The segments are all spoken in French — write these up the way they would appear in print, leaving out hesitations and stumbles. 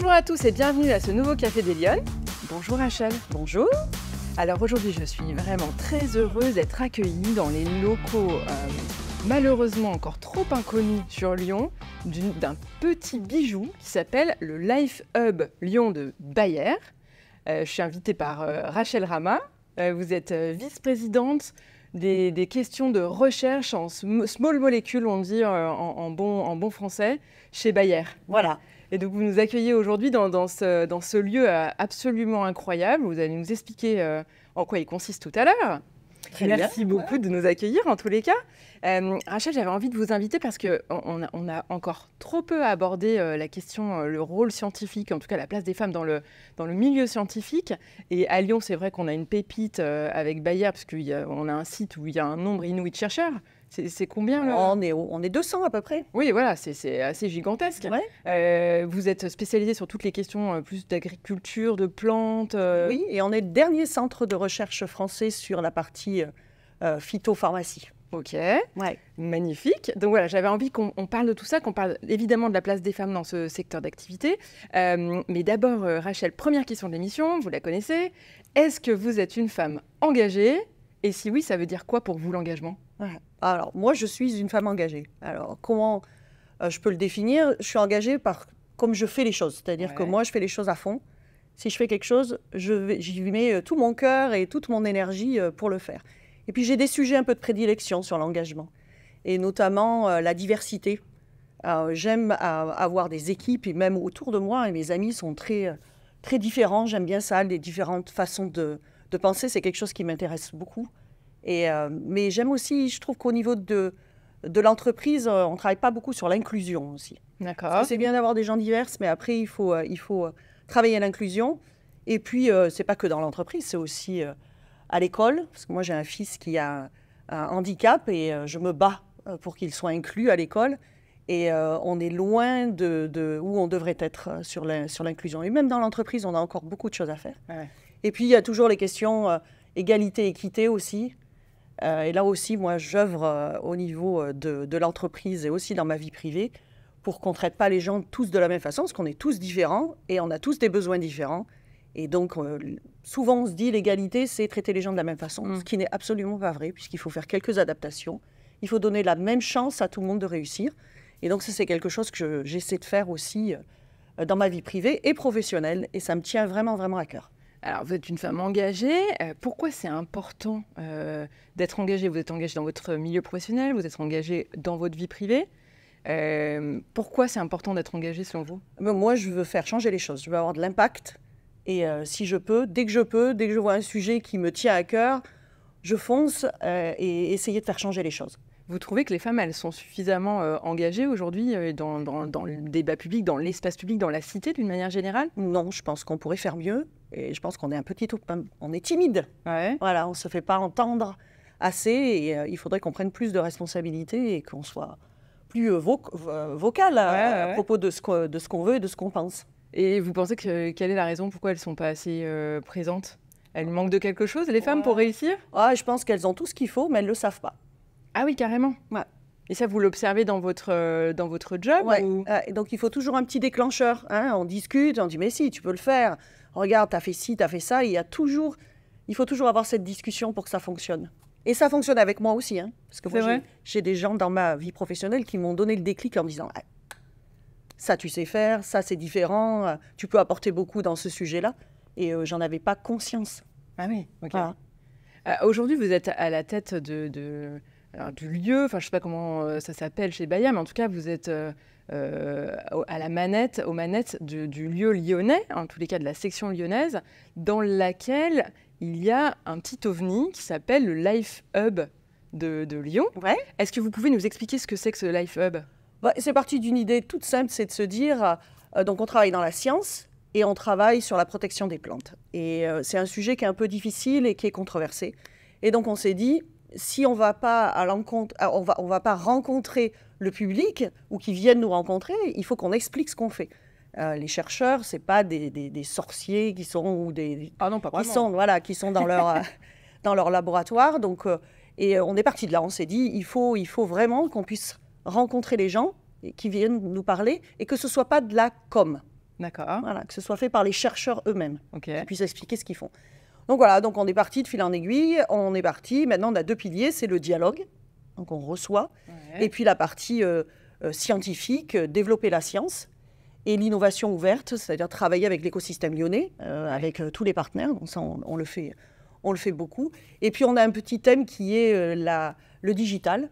Bonjour à tous et bienvenue à ce nouveau Café des Lyonnes. Bonjour Rachel. Bonjour. Alors aujourd'hui, je suis vraiment très heureuse d'être accueillie dans les locaux malheureusement encore trop inconnus sur Lyon d'un petit bijou qui s'appelle le Life Hub Lyon de Bayer. Je suis invitée par Rachel Rama. Vous êtes vice-présidente des questions de recherche en small molecule, on dit en bon français, chez Bayer. Voilà. Et donc vous nous accueillez aujourd'hui dans ce lieu absolument incroyable. Vous allez nous expliquer en quoi il consiste tout à l'heure. Merci beaucoup de nous accueillir en tous les cas. Rachel, j'avais envie de vous inviter parce qu'on a encore trop peu abordé la question, le rôle scientifique, en tout cas la place des femmes dans le milieu scientifique. Et à Lyon, c'est vrai qu'on a une pépite avec Bayer, parce qu'on a un site où il y a un nombre inouï de chercheurs. C'est combien là ? On est 200 à peu près. Oui, voilà, c'est assez gigantesque. Ouais. Vous êtes spécialisé sur toutes les questions plus d'agriculture, de plantes. Oui, et on est le dernier centre de recherche français sur la partie phytopharmacie. Ok, Ouais. magnifique. Donc voilà, j'avais envie qu'on parle de tout ça, qu'on parle évidemment de la place des femmes dans ce secteur d'activité. Mais d'abord, Rachel, première question de l'émission, vous la connaissez. Est-ce que vous êtes une femme engagée ? Et si oui, ça veut dire quoi pour vous l'engagement ? Ouais. Alors, moi, je suis une femme engagée. Alors, comment je peux le définir ? Je suis engagée par comme je fais les choses. C'est-à-dire que moi, je fais les choses à fond. Si je fais quelque chose, j'y mets tout mon cœur et toute mon énergie pour le faire. Et puis, j'ai des sujets un peu de prédilection sur l'engagement, et notamment la diversité. J'aime avoir des équipes, et même autour de moi, et mes amis sont très, très différents. J'aime bien ça, les différentes façons de penser. C'est quelque chose qui m'intéresse beaucoup. Mais j'aime aussi, je trouve qu'au niveau de l'entreprise, on ne travaille pas beaucoup sur l'inclusion aussi. D'accord. C'est bien d'avoir des gens divers, mais après, il faut travailler l'inclusion. Et puis, ce n'est pas que dans l'entreprise, c'est aussi à l'école. Parce que moi, j'ai un fils qui a un handicap et je me bats pour qu'il soit inclus à l'école. Et on est loin de où on devrait être sur l'inclusion. Et même dans l'entreprise, on a encore beaucoup de choses à faire. Ouais. Et puis, il y a toujours les questions égalité, équité aussi. Et là aussi, moi, j'œuvre au niveau de l'entreprise et aussi dans ma vie privée pour qu'on ne traite pas les gens tous de la même façon, parce qu'on est tous différents et on a tous des besoins différents. Et donc, souvent, on se dit l'égalité, c'est traiter les gens de la même façon, ce qui n'est absolument pas vrai, puisqu'il faut faire quelques adaptations. Il faut donner la même chance à tout le monde de réussir. Et donc, ça, c'est quelque chose que j'essaie de faire aussi dans ma vie privée et professionnelle. Et ça me tient vraiment, vraiment à cœur. Alors, vous êtes une femme engagée. Pourquoi c'est important d'être engagée ? Vous êtes engagée dans votre milieu professionnel, vous êtes engagée dans votre vie privée. Pourquoi c'est important d'être engagée selon vous ? Moi, je veux faire changer les choses. Je veux avoir de l'impact. Et si je peux, dès que je vois un sujet qui me tient à cœur, je fonce et essayer de faire changer les choses. Vous trouvez que les femmes, elles sont suffisamment engagées aujourd'hui dans le débat public, dans l'espace public, dans la cité d'une manière générale ? Non, je pense qu'on pourrait faire mieux. Et je pense qu'on est on est timide. Ouais. Voilà, on ne se fait pas entendre assez. Et il faudrait qu'on prenne plus de responsabilités et qu'on soit plus vocal à propos de ce qu'on veut et de ce qu'on pense. Et vous pensez quelle est la raison pourquoi elles ne sont pas assez présentes ? Elles manquent de quelque chose, les femmes, pour réussir ? Je pense qu'elles ont tout ce qu'il faut, mais elles ne le savent pas. Ah oui, carrément. Ouais. Et ça, vous l'observez dans votre job ou... Et donc, il faut toujours un petit déclencheur. On discute, on dit « mais si, tu peux le faire. Regarde, tu as fait ci, tu as fait ça. » Il faut toujours avoir cette discussion pour que ça fonctionne. Et ça fonctionne avec moi aussi. Parce que moi, j'ai des gens dans ma vie professionnelle qui m'ont donné le déclic en me disant « ça, tu sais faire, ça, c'est différent. Tu peux apporter beaucoup dans ce sujet-là. » Et j'en avais pas conscience. Ah oui, ok. Voilà. Aujourd'hui, vous êtes à la tête alors, du lieu, enfin je ne sais pas comment ça s'appelle chez Bayer, mais en tout cas vous êtes aux manettes du lieu lyonnais, en tous les cas de la section lyonnaise, dans laquelle il y a un petit ovni qui s'appelle le Life Hub de Lyon. Ouais. Est-ce que vous pouvez nous expliquer ce que c'est que ce Life Hub ? C'est parti d'une idée toute simple, c'est de se dire, donc on travaille dans la science et on travaille sur la protection des plantes. Et c'est un sujet qui est un peu difficile et qui est controversé. Et donc on s'est dit, si on va pas on va pas rencontrer le public ou qu'ils viennent nous rencontrer, il faut qu'on explique ce qu'on fait. Les chercheurs, c'est pas des sorciers qui sont ou des non, pas vraiment. qui sont dans leur laboratoire. Donc et on est parti de là. On s'est dit, il faut vraiment qu'on puisse rencontrer les gens qui viennent nous parler et que ce soit pas de la com. D'accord. Voilà, que ce soit fait par les chercheurs eux-mêmes, Ok. qui puissent expliquer ce qu'ils font. Donc voilà, donc on est parti de fil en aiguille, on est parti. Maintenant, on a 2 piliers, c'est le dialogue, donc on reçoit, Ouais. et puis la partie scientifique, développer la science, et l'innovation ouverte, c'est-à-dire travailler avec l'écosystème lyonnais, avec tous les partenaires. Donc ça, on le fait beaucoup. Et puis on a un petit thème qui est le digital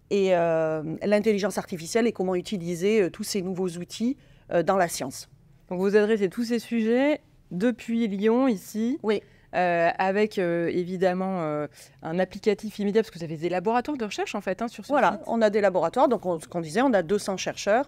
et l'intelligence artificielle et comment utiliser tous ces nouveaux outils dans la science. Donc vous adressez tous ces sujets depuis Lyon, ici. Oui. Avec évidemment un applicatif immédiat, parce que vous avez des laboratoires de recherche en fait sur ce Voilà, site. on a des laboratoires, donc ce qu'on disait, on a 200 chercheurs,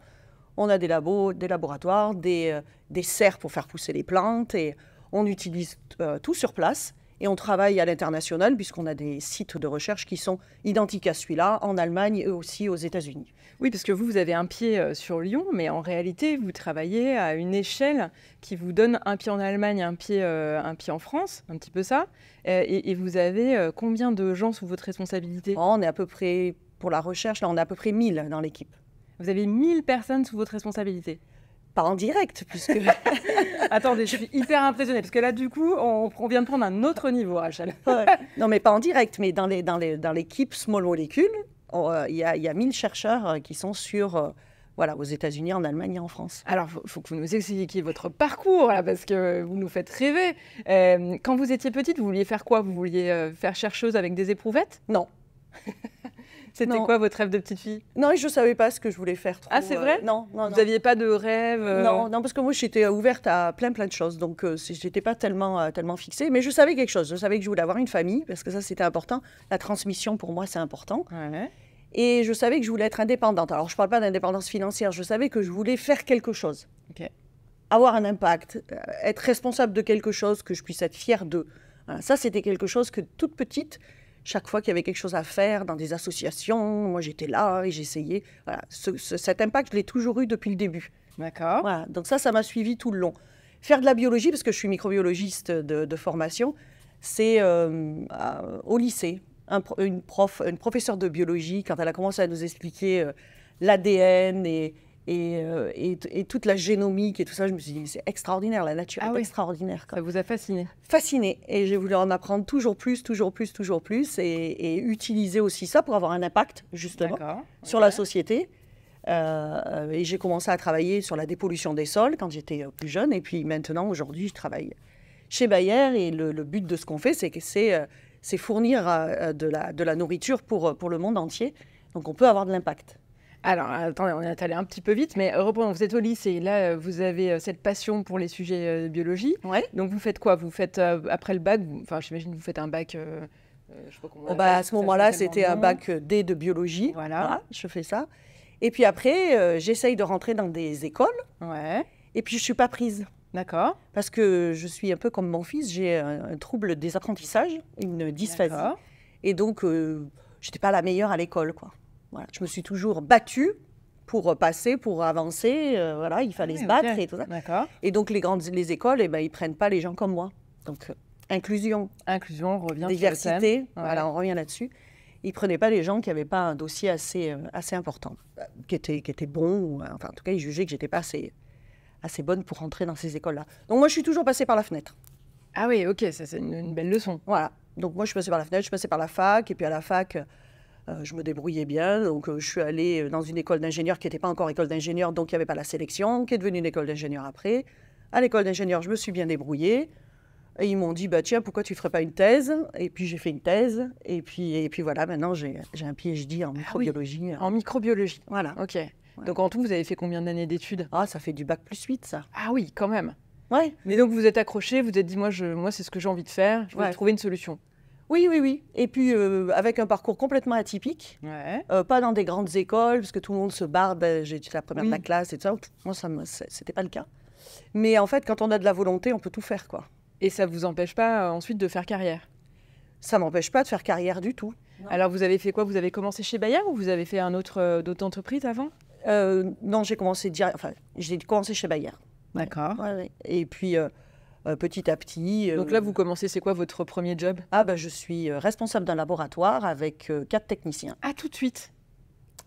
on a des labos, des laboratoires, des serres pour faire pousser les plantes, et on utilise tout sur place, et on travaille à l'international, puisqu'on a des sites de recherche qui sont identiques à celui-là, en Allemagne et aussi aux États-Unis. Oui, parce que vous avez un pied sur Lyon, mais en réalité, vous travaillez à une échelle qui vous donne un pied en Allemagne, un pied en France, un petit peu ça. Et vous avez combien de gens sous votre responsabilité? On est à peu près, pour la recherche, là, on est à peu près 1000 dans l'équipe. Vous avez 1000 personnes sous votre responsabilité? Pas en direct, puisque... Attendez, je suis hyper impressionnée, parce que là, du coup, on vient de prendre un autre niveau, Rachel. Ouais. Non, mais pas en direct, mais dans l'équipe Small Molecule, il y a 1000 chercheurs qui sont voilà, aux États-Unis, en Allemagne et en France. Alors, il faut que vous nous expliquiez votre parcours, là, parce que vous nous faites rêver. Quand vous étiez petite, vous vouliez faire quoi? Vous vouliez faire chercheuse avec des éprouvettes? Non. C'était quoi votre rêve de petite fille? Non, je ne savais pas ce que je voulais faire trop. Ah, c'est vrai? Non. Vous n'aviez pas de rêve? Non, parce que moi, j'étais ouverte à plein de choses. Donc, je n'étais pas tellement fixée. Mais je savais quelque chose. Je savais que je voulais avoir une famille, parce que ça, c'était important. La transmission, pour moi, c'est important. Ouais. Et je savais que je voulais être indépendante. Alors, je ne parle pas d'indépendance financière. Je savais que je voulais faire quelque chose. Ok. Avoir un impact, être responsable de quelque chose, que je puisse être fière d'eux. Voilà, ça, c'était quelque chose que, toute petite, chaque fois qu'il y avait quelque chose à faire dans des associations, moi, j'étais là et j'essayais. Voilà, cet impact, je l'ai toujours eu depuis le début. D'accord. Voilà, donc ça m'a suivi tout le long. Faire de la biologie, parce que je suis microbiologiste de formation, c'est au lycée. Une professeure de biologie, quand elle a commencé à nous expliquer l'ADN et toute la génomique et tout ça, je me suis dit, c'est extraordinaire, la nature est extraordinaire. Ça vous a fasciné? Fasciné. Et j'ai voulu en apprendre toujours plus, et utiliser aussi ça pour avoir un impact, justement, sur la société. Et j'ai commencé à travailler sur la dépollution des sols quand j'étais plus jeune. Et puis maintenant, aujourd'hui, je travaille chez Bayer. Et le but de ce qu'on fait, c'est fournir de la nourriture pour le monde entier. Donc, on peut avoir de l'impact. Alors, attendez, on est allé un petit peu vite, mais reprenons, vous êtes au lycée, là, vous avez cette passion pour les sujets de biologie. Ouais. Donc, vous faites quoi? Vous faites, après le bac, j'imagine que vous faites un bac... je sais pas comment à ce moment-là, c'était un bac D de biologie. Voilà, je fais ça. Et puis après, j'essaye de rentrer dans des écoles. Ouais. Et puis, je ne suis pas prise. D'accord. Parce que je suis un peu comme mon fils, j'ai un trouble des apprentissages, une dysphasie. Et donc, je n'étais pas la meilleure à l'école, quoi. Voilà. Je me suis toujours battue pour passer, pour avancer. Voilà, il fallait se battre et tout ça. D'accord. Et donc, les écoles, ils ne prennent pas les gens comme moi. Donc, inclusion. Inclusion, on revient diversité, sur le thème. Voilà, on revient là-dessus. Ils ne prenaient pas les gens qui n'avaient pas un dossier assez important, qui était bon. Enfin, en tout cas, ils jugeaient que je n'étais pas assez bonne pour rentrer dans ces écoles-là. Donc, moi, je suis toujours passée par la fenêtre. Ah oui, ok, ça, c'est une belle leçon. Voilà. Donc, moi, je suis passée par la fenêtre, je suis passée par la fac. Et puis, à la fac, je me débrouillais bien. Donc, je suis allée dans une école d'ingénieur qui n'était pas encore école d'ingénieur, donc il n'y avait pas la sélection, qui est devenue une école d'ingénieur après. À l'école d'ingénieur, je me suis bien débrouillée. Et ils m'ont dit, bah, tiens, pourquoi tu ne ferais pas une thèse? Et puis, j'ai fait une thèse. Et puis voilà, maintenant, j'ai un PhD en microbiologie. En microbiologie. Voilà. Ok. Ouais. Donc, en tout, vous avez fait combien d'années d'études? Ah, ça fait du bac +8, ça. Ah oui, quand même. Ouais. Mais donc, vous êtes accroché, vous êtes dit, moi c'est ce que j'ai envie de faire, je vais trouver une solution. Oui. Et puis, avec un parcours complètement atypique. Ouais. Pas dans des grandes écoles, parce que tout le monde se barre. J'étais la première de la classe et tout ça. Moi, c'était pas le cas. Mais en fait, quand on a de la volonté, on peut tout faire, quoi. Et ça ne vous empêche pas ensuite de faire carrière? Ça ne m'empêche pas de faire carrière du tout. Non. Alors, vous avez fait quoi? Vous avez commencé chez Bayer ou vous avez fait d'autres entreprises avant? Non, j'ai commencé chez Bayer. D'accord. Ouais. Et puis, petit à petit... Donc là, vous commencez, c'est quoi votre premier job? Ah, je suis responsable d'un laboratoire avec 4 techniciens. Ah, tout de suite?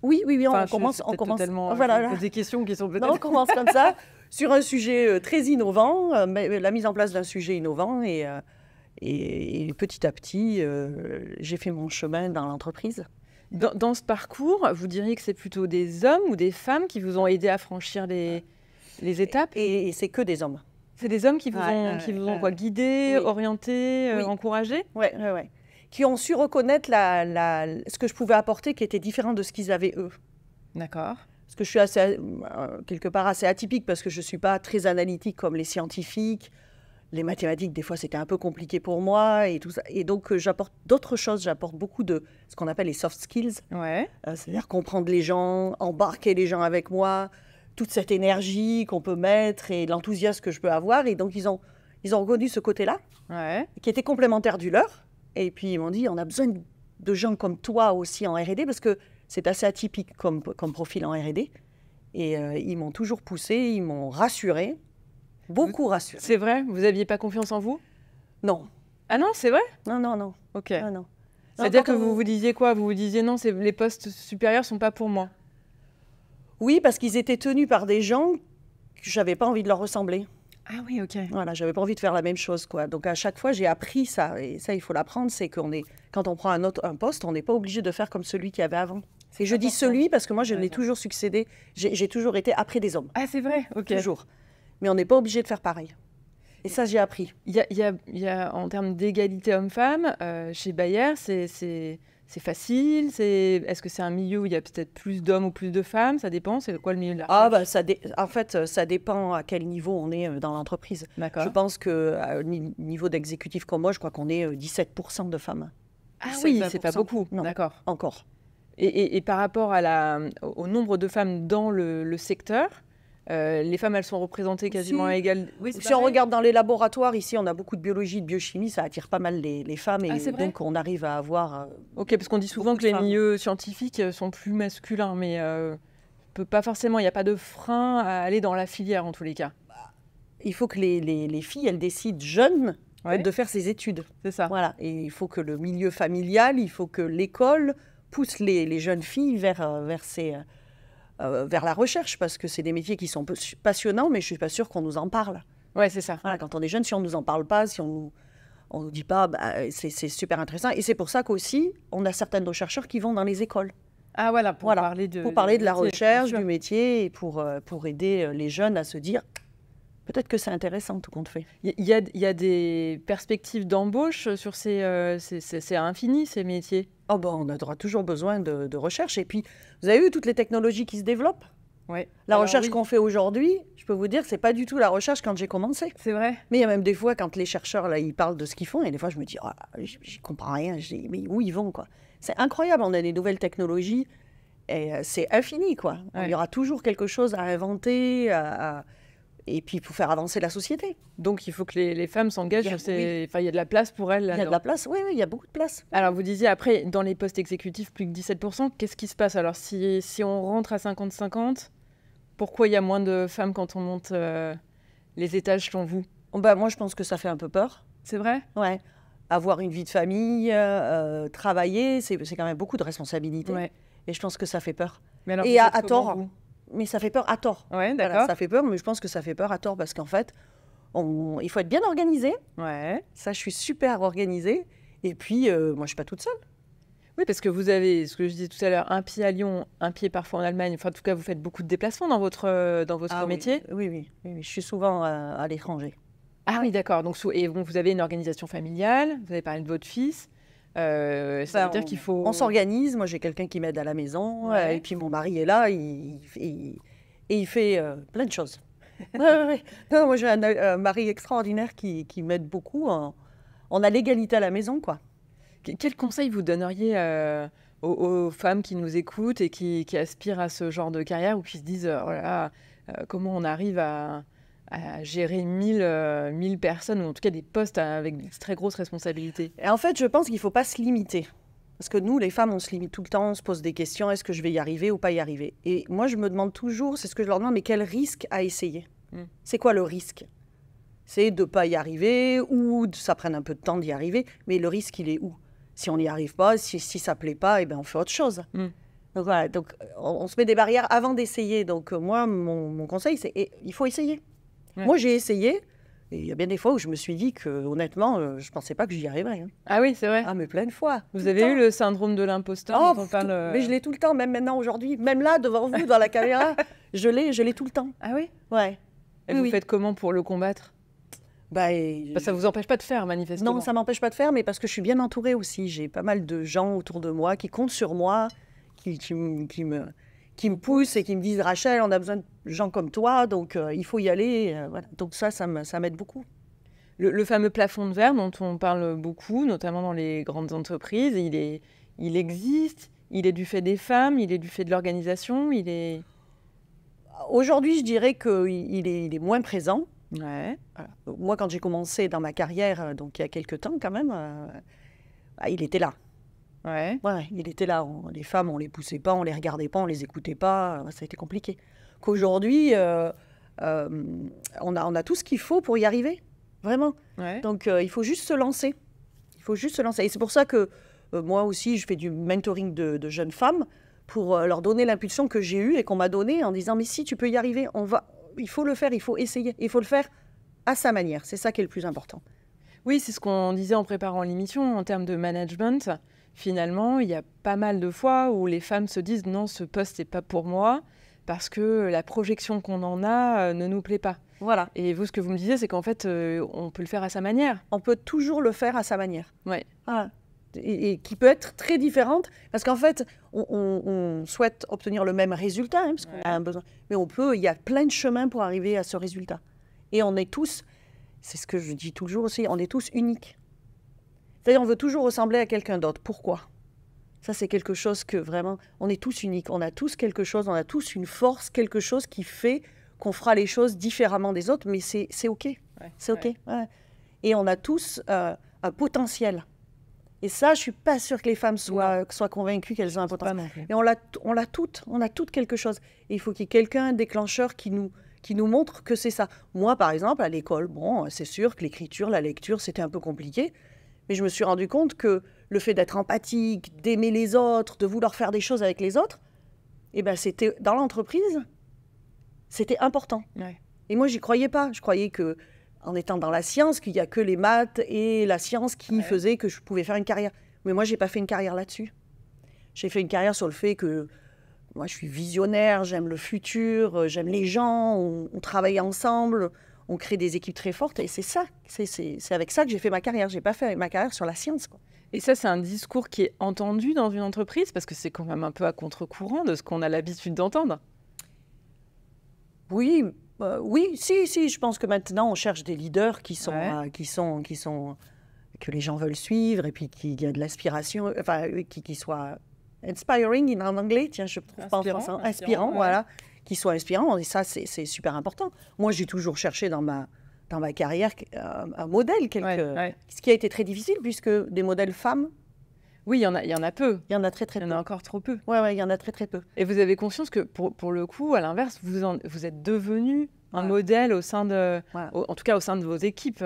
Oui, enfin, on commence... Totalement, voilà. des questions qui sont peut-être... Non, on commence comme ça. sur un sujet très innovant, la mise en place d'un sujet innovant. Et petit à petit, j'ai fait mon chemin dans l'entreprise. Dans ce parcours, vous diriez que c'est plutôt des hommes ou des femmes qui vous ont aidé à franchir les étapes? Et c'est que des hommes. C'est des hommes qui vous ont quoi, guidé, orienté, encouragé? Oui. Qui ont su reconnaître ce que je pouvais apporter qui était différent de ce qu'ils avaient eux. D'accord. Parce que je suis quelque part assez atypique parce que je ne suis pas très analytique comme les scientifiques. Les mathématiques, des fois, c'était un peu compliqué pour moi et tout ça. Et donc, j'apporte d'autres choses. J'apporte beaucoup de ce qu'on appelle les soft skills. Ouais. C'est-à-dire comprendre les gens, embarquer les gens avec moi, toute cette énergie qu'on peut mettre et l'enthousiasme que je peux avoir. Et donc, ils ont reconnu ce côté-là, qui était complémentaire du leur. Et puis, ils m'ont dit, on a besoin de gens comme toi aussi en R&D parce que c'est assez atypique comme profil en R&D. Et ils m'ont toujours poussé, ils m'ont rassuré. Beaucoup rassuré. C'est vrai? Vous n'aviez pas confiance en vous? Non. Ah non, c'est vrai? Non. Ok. Non. C'est-à-dire que vous vous disiez quoi? Vous vous disiez non, les postes supérieurs ne sont pas pour moi? Oui, parce qu'ils étaient tenus par des gens que je n'avais pas envie de leur ressembler. Ah oui, ok. Voilà, j'avais pas envie de faire la même chose, quoi. Donc à chaque fois, j'ai appris ça. Et ça, il faut l'apprendre, c'est quand on prend un poste, on n'est pas obligé de faire comme celui qu'il y avait avant. Et je dis celui parce que moi, je n'ai toujours succédé. J'ai toujours été après des hommes. Ah, c'est vrai? Ok. Toujours. Mais on n'est pas obligé de faire pareil. Et ça, j'ai appris. Il y a en termes d'égalité homme-femme, chez Bayer, c'est facile? Est-ce que c'est un milieu où il y a peut-être plus d'hommes ou plus de femmes? Ça dépend. C'est quoi le milieu de la recherche? En fait, ça dépend à quel niveau on est dans l'entreprise. D'accord. Je pense qu'à niveau d'exécutif comme moi, je crois qu'on est 17% de femmes. Ah oui, c'est pas beaucoup. Non, d'accord. Encore. Et par rapport au nombre de femmes dans le secteur, les femmes, elles sont représentées quasiment à égal. Oui, si on regarde dans les laboratoires, ici, on a beaucoup de biologie, de biochimie, ça attire pas mal les femmes. Et donc, on arrive à avoir... ok, parce qu'on dit souvent que les milieux scientifiques sont plus masculins, mais pas forcément, il n'y a pas de frein à aller dans la filière, en tous les cas. Il faut que les filles, elles décident jeunes de faire ces études. C'est ça. Voilà. Et il faut que le milieu familial, il faut que l'école pousse les jeunes filles vers la recherche, parce que c'est des métiers qui sont passionnants, mais je ne suis pas sûre qu'on nous en parle. Ouais, c'est ça. Voilà, quand on est jeune, si on ne nous en parle pas, si on ne nous dit pas, c'est super intéressant. Et c'est pour ça qu'aussi, on a certains de nos chercheurs qui vont dans les écoles. Ah voilà, pour parler de la recherche, du métier, et pour aider les jeunes à se dire, peut-être que c'est intéressant tout compte fait. Il y a des perspectives d'embauche sur c'est à infini, ces métiers? Oh ben, on aura toujours besoin de recherche. Et puis, vous avez vu toutes les technologies qui se développent? Ouais. La recherche qu'on fait aujourd'hui, je peux vous dire que ce n'est pas du tout la recherche quand j'ai commencé. C'est vrai. Mais il y a même des fois, quand les chercheurs là, ils parlent de ce qu'ils font, et des fois, je me dis, oh, j'y comprends rien. Je dis, mais où ils vont, quoi? C'est incroyable, on a des nouvelles technologies, et c'est infini, quoi. Ouais. Il y aura toujours quelque chose à inventer, et puis pour faire avancer la société. Donc il faut que les femmes s'engagent. Il y a de la place pour elles là-dedans. Il y a de la place, oui, il y a beaucoup de place. Alors vous disiez après, dans les postes exécutifs, plus que 17%, qu'est-ce qui se passe? Alors si on rentre à 50-50, pourquoi il y a moins de femmes quand on monte les étages selon vous? Moi je pense que ça fait un peu peur. C'est vrai? Ouais. Avoir une vie de famille, travailler, c'est quand même beaucoup de responsabilités. Ouais. Et je pense que ça fait peur. Mais alors, et à tort. Mais ça fait peur à tort. Ouais, d'accord. Voilà, ça fait peur, mais je pense que ça fait peur à tort parce qu'en fait, il faut être bien organisé. Ouais. Ça, je suis super organisée. Et puis, moi, je ne suis pas toute seule. Oui, parce que vous avez, ce que je disais tout à l'heure, un pied à Lyon, un pied parfois en Allemagne. Enfin, en tout cas, vous faites beaucoup de déplacements dans votre métier. Oui. Je suis souvent à l'étranger. Ah oui, d'accord. Donc, vous avez une organisation familiale. Vous avez parlé de votre fils. Ça veut dire qu'il faut... On s'organise. Moi, j'ai quelqu'un qui m'aide à la maison. Ouais. Et puis, mon mari est là. Il fait plein de choses. Ouais. Non, moi, j'ai un mari extraordinaire qui m'aide beaucoup. On a l'égalité à la maison, quoi. Quel conseil vous donneriez aux femmes qui nous écoutent et qui aspirent à ce genre de carrière ou qui se disent oh là là, comment on arrive à gérer 1000 personnes, ou en tout cas des postes avec de très grosses responsabilités? Et en fait, je pense qu'il ne faut pas se limiter. Parce que nous, les femmes, on se limite tout le temps, on se pose des questions, est-ce que je vais y arriver ou pas y arriver? Et moi, je me demande toujours, c'est ce que je leur demande, mais quel risque à essayer? C'est quoi le risque? C'est de ne pas y arriver ou que ça prenne un peu de temps d'y arriver, mais le risque, il est où? Si on n'y arrive pas, si ça ne plaît pas, on fait autre chose. Donc voilà, donc on se met des barrières avant d'essayer. Donc moi, mon conseil, c'est il faut essayer. Ouais. Moi, j'ai essayé. Et il y a bien des fois où je me suis dit que, honnêtement, je ne pensais pas que j'y arriverais. Hein. Ah oui, c'est vrai. Ah, mais plein de fois. Vous avez eu le syndrome de l'imposteur dont on parle... Mais je l'ai tout le temps, même maintenant, aujourd'hui. Même là, devant vous, dans la caméra, je l'ai tout le temps. Ah oui? Ouais. Et vous faites comment pour le combattre? Ça ne vous empêche pas de faire, manifestement. Non, ça ne m'empêche pas de faire, mais parce que je suis bien entourée aussi. J'ai pas mal de gens autour de moi qui comptent sur moi, qui me poussent et qui me disent « Rachel, on a besoin de gens comme toi, donc il faut y aller. » Voilà. Donc ça m'aide beaucoup. Le fameux plafond de verre dont on parle beaucoup, notamment dans les grandes entreprises, il existe, il est du fait des femmes, il est du fait de l'organisation, il est... Aujourd'hui, je dirais qu'il est moins présent. Ouais. Voilà. Moi, quand j'ai commencé dans ma carrière, donc il y a quelques temps quand même, il était là. Ouais. Ouais, il était là. Les femmes, on les poussait pas, on les regardait pas, on les écoutait pas. Ça a été compliqué. Qu'aujourd'hui, on a tout ce qu'il faut pour y arriver. Vraiment. Ouais. Donc, il faut juste se lancer. Il faut juste se lancer. Et c'est pour ça que moi aussi, je fais du mentoring de jeunes femmes pour leur donner l'impulsion que j'ai eue et qu'on m'a donnée en disant « Mais si, tu peux y arriver, il faut le faire, il faut essayer. Il faut le faire à sa manière. » C'est ça qui est le plus important. Oui, c'est ce qu'on disait en préparant l'émission. En termes de management, finalement, il y a pas mal de fois où les femmes se disent « Non, ce poste n'est pas pour moi » parce que la projection qu'on en a ne nous plaît pas. Voilà. Et vous, ce que vous me disiez, c'est qu'en fait, on peut le faire à sa manière. On peut toujours le faire à sa manière. Ouais. Voilà. Et qui peut être très différente, parce qu'en fait, on souhaite obtenir le même résultat, hein, parce qu'on a un besoin. Mais il y a plein de chemins pour arriver à ce résultat. Et on est tous, c'est ce que je dis toujours aussi, on est tous uniques. C'est-à-dire, on veut toujours ressembler à quelqu'un d'autre. Pourquoi ? Ça, c'est quelque chose que vraiment, on est tous uniques. On a tous quelque chose, on a tous une force, quelque chose qui fait qu'on fera les choses différemment des autres, mais c'est OK. Ouais, c'est OK. Ouais. Ouais. Et on a tous un potentiel. Et ça, je ne suis pas sûre que les femmes soient convaincues qu'elles ont un potentiel. Mais on a toutes quelque chose. Et il faut qu'il y ait quelqu'un, un déclencheur qui nous montre que c'est ça. Moi, par exemple, à l'école, bon, c'est sûr que l'écriture, la lecture, c'était un peu compliqué. Mais je me suis rendu compte que le fait d'être empathique, d'aimer les autres, de vouloir faire des choses avec les autres, eh ben, c'était dans l'entreprise, c'était important. Ouais. Et moi, j'y croyais pas. Je croyais que, en étant dans la science, qu'il n'y a que les maths et la science qui faisaient que je pouvais faire une carrière. Mais moi, j'ai pas fait une carrière là-dessus. J'ai fait une carrière sur le fait que moi, je suis visionnaire, j'aime le futur, j'aime les gens, on travaille ensemble, on crée des équipes très fortes. Et c'est ça, c'est avec ça que j'ai fait ma carrière. J'ai pas fait ma carrière sur la science, quoi. Et ça, c'est un discours qui est entendu dans une entreprise, parce que c'est quand même un peu à contre-courant de ce qu'on a l'habitude d'entendre. Oui, si, je pense que maintenant, on cherche des leaders que les gens veulent suivre, et puis qu'il y a de l'inspiration, enfin, qui soient inspiring en anglais, tiens, je trouve pas en français, inspirant, voilà, qui soient inspirants, et ça, c'est super important. Moi, j'ai toujours cherché dans ma carrière un modèle, ce qui a été très difficile, puisque des modèles femmes... Oui, il y en a peu. Il y en a très peu. Il y en a encore trop peu. Oui, il y en a très peu. Et vous avez conscience que, pour le coup, à l'inverse, vous êtes devenu un modèle au sein de... en tout cas, au sein de vos équipes.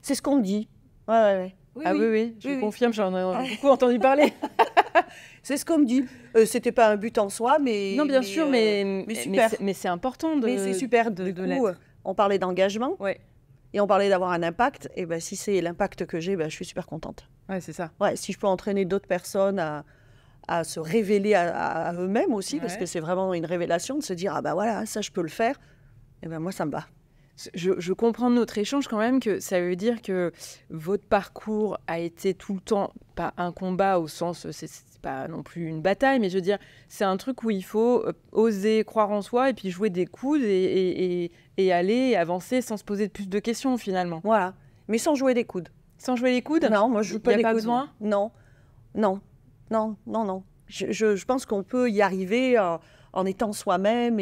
C'est ce qu'on dit. Oui, je confirme, j'en ai beaucoup entendu parler. C'est ce qu'on me dit. C'était pas un but en soi, mais... Non, bien sûr, mais super. Mais c'est important de... Mais c'est super. Du coup, on parlait d'engagement. Ouais. Et on parlait d'avoir un impact. Et ben, si c'est l'impact que j'ai, je suis super contente. Ouais, c'est ça. Ouais, si je peux entraîner d'autres personnes à se révéler à eux-mêmes aussi, parce que c'est vraiment une révélation de se dire « Ah ben voilà, ça, je peux le faire », et ben moi, ça me va. Je comprends de notre échange quand même que ça veut dire que votre parcours a été tout le temps, pas un combat au sens, c'est pas non plus une bataille, mais je veux dire, c'est un truc où il faut oser croire en soi et puis jouer des coudes et aller avancer sans se poser plus de questions finalement. Voilà, mais sans jouer des coudes. Sans jouer les coudes ? Non, moi je joue pas des coudes. Il n'y a pas besoin ? Non. Je pense qu'on peut y arriver en étant soi-même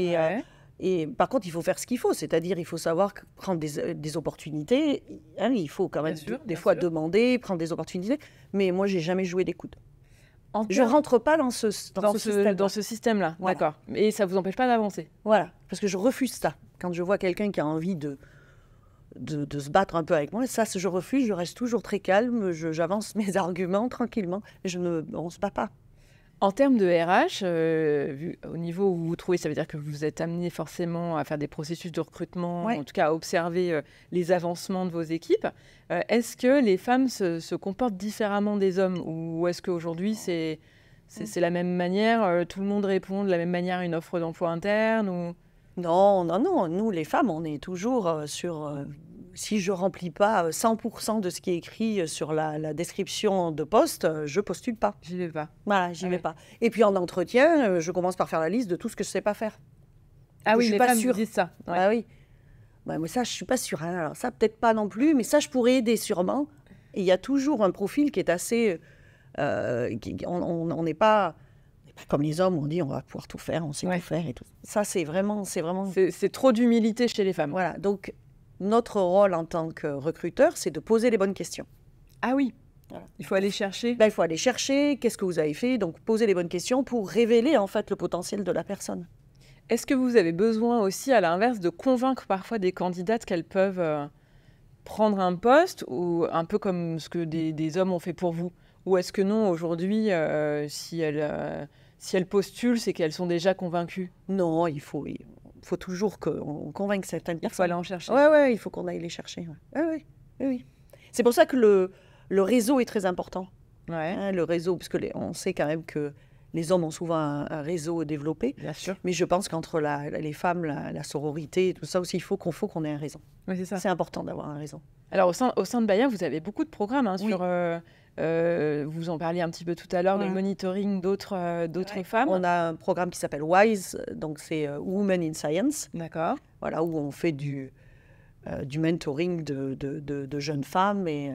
et par contre, il faut faire ce qu'il faut, c'est-à-dire il faut savoir prendre des opportunités. Hein, il faut quand même des fois demander, prendre des opportunités. Mais moi, j'ai jamais joué des coudes. Je rentre pas dans ce système-là. Voilà. D'accord. Et ça vous empêche pas d'avancer. Voilà, parce que je refuse ça. Quand je vois quelqu'un qui a envie de se battre un peu avec moi, ça, je refuse. Je reste toujours très calme. J'avance mes arguments tranquillement. On se bat pas. En termes de RH, au niveau où vous trouvez, ça veut dire que vous êtes amené forcément à faire des processus de recrutement, en tout cas à observer les avancements de vos équipes. Est-ce que les femmes se comportent différemment des hommes ou est-ce qu'aujourd'hui c'est la même manière, tout le monde répond de la même manière à une offre d'emploi interne ou... Non, non, non. Nous, les femmes, on est toujours sur... si je ne remplis pas 100% de ce qui est écrit sur la description de poste, je ne postule pas. J'y vais pas. Voilà, j'y vais pas. Et puis en entretien, je commence par faire la liste de tout ce que je ne sais pas faire. Ah oui, je les femmes disent ça. Ouais. Ah oui. Bah, mais ça, je ne suis pas sûre. Hein. Alors ça, peut-être pas non plus, mais ça, je pourrais aider sûrement. Et il y a toujours un profil qui est assez... on n'est pas... Comme les hommes, on dit on va pouvoir tout faire, on sait tout faire et tout. Ça, c'est vraiment... C'est trop d'humilité chez les femmes. Voilà, donc notre rôle en tant que recruteur, c'est de poser les bonnes questions. Ah oui, voilà. Il faut aller chercher. Il faut aller chercher, qu'est-ce que vous avez fait, donc poser les bonnes questions pour révéler en fait le potentiel de la personne. Est-ce que vous avez besoin aussi, à l'inverse, de convaincre parfois des candidates qu'elles peuvent prendre un poste, ou un peu comme ce que des hommes ont fait pour vous? Ou est-ce que non, aujourd'hui, si elles postulent, c'est qu'elles sont déjà convaincues? Non, il faut toujours qu'on convainque certaines personnes. Il faut aller en chercher. Oui, il faut qu'on aille les chercher. Ouais. Oui. C'est pour ça que le réseau est très important. Ouais. Hein, le réseau, parce qu'on sait quand même que les hommes ont souvent un réseau développé. Bien sûr. Mais je pense qu'entre les femmes, la sororité, tout ça aussi, il faut qu'on ait un réseau. Oui, c'est ça. C'est important d'avoir un réseau. Alors, au sein de Bayer, vous avez beaucoup de programmes sur... vous en parliez un petit peu tout à l'heure, le monitoring d'autres femmes. On a un programme qui s'appelle WISE, donc c'est Women in Science. D'accord. Voilà, où on fait du mentoring de jeunes femmes et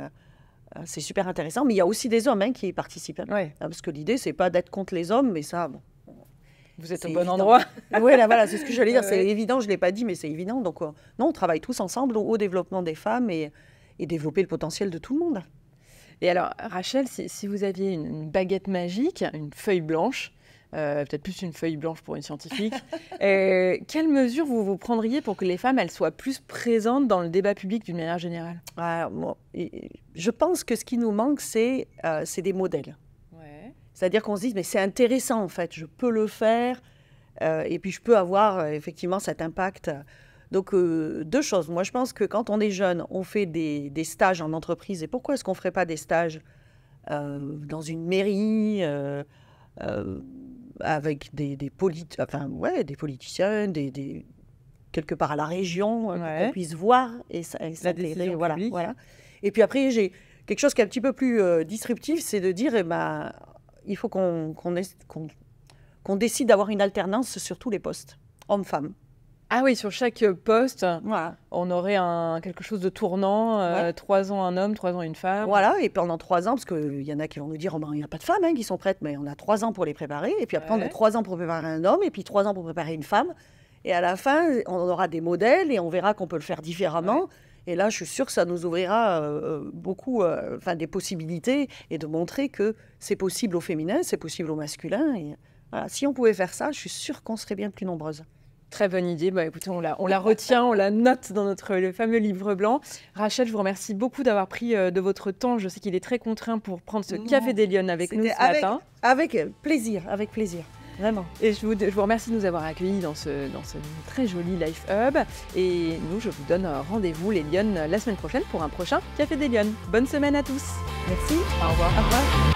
c'est super intéressant. Mais il y a aussi des hommes qui y participent. Parce que l'idée, c'est pas d'être contre les hommes, mais ça... Bon, vous êtes au bon endroit. Oui, voilà, c'est ce que j'allais dire. C'est évident, je ne l'ai pas dit, mais c'est évident. Donc, non, on travaille tous ensemble au développement des femmes et développer le potentiel de tout le monde. Et alors, Rachel, si vous aviez une baguette magique, une feuille blanche, peut-être plus une feuille blanche pour une scientifique, quelles mesures vous prendriez pour que les femmes elles soient plus présentes dans le débat public d'une manière générale? Je pense que ce qui nous manque, c'est des modèles. C'est-à-dire qu'on se dit, mais c'est intéressant en fait, je peux le faire et puis je peux avoir effectivement cet impact. Donc, deux choses. Moi, je pense que quand on est jeune, on fait des stages en entreprise. Et pourquoi est-ce qu'on ne ferait pas des stages dans une mairie avec des politiciens, quelque part à la région, qu'on puisse voir et s'intégrer. Voilà. Et puis après, j'ai quelque chose qui est un petit peu plus disruptif, c'est de dire, il faut qu'on décide d'avoir une alternance sur tous les postes, hommes-femmes. Ah oui, sur chaque poste, on aurait quelque chose de tournant, 3 ans un homme, 3 ans une femme. Voilà, et pendant 3 ans, parce qu'il y en a qui vont nous dire, il n'y a pas de femmes qui sont prêtes, mais on a 3 ans pour les préparer, et puis après on a 3 ans pour préparer un homme, et puis 3 ans pour préparer une femme, et à la fin, on aura des modèles, et on verra qu'on peut le faire différemment. Et là, je suis sûre que ça nous ouvrira beaucoup des possibilités, et de montrer que c'est possible au féminin, c'est possible au masculin. Et, voilà, si on pouvait faire ça, je suis sûre qu'on serait bien plus nombreuses. Très bonne idée. Écoutez, on la retient, on la note dans le fameux livre blanc. Rachel, je vous remercie beaucoup d'avoir pris de votre temps. Je sais qu'il est très contraint pour prendre ce Café des Lyonnes avec nous ce matin. Avec plaisir, vraiment. Et je vous remercie de nous avoir accueillis dans ce très joli Life Hub. Et nous, je vous donne rendez-vous, les Lyonnes, la semaine prochaine pour un prochain Café des Lyonnes. Bonne semaine à tous. Merci. Au revoir. Au revoir.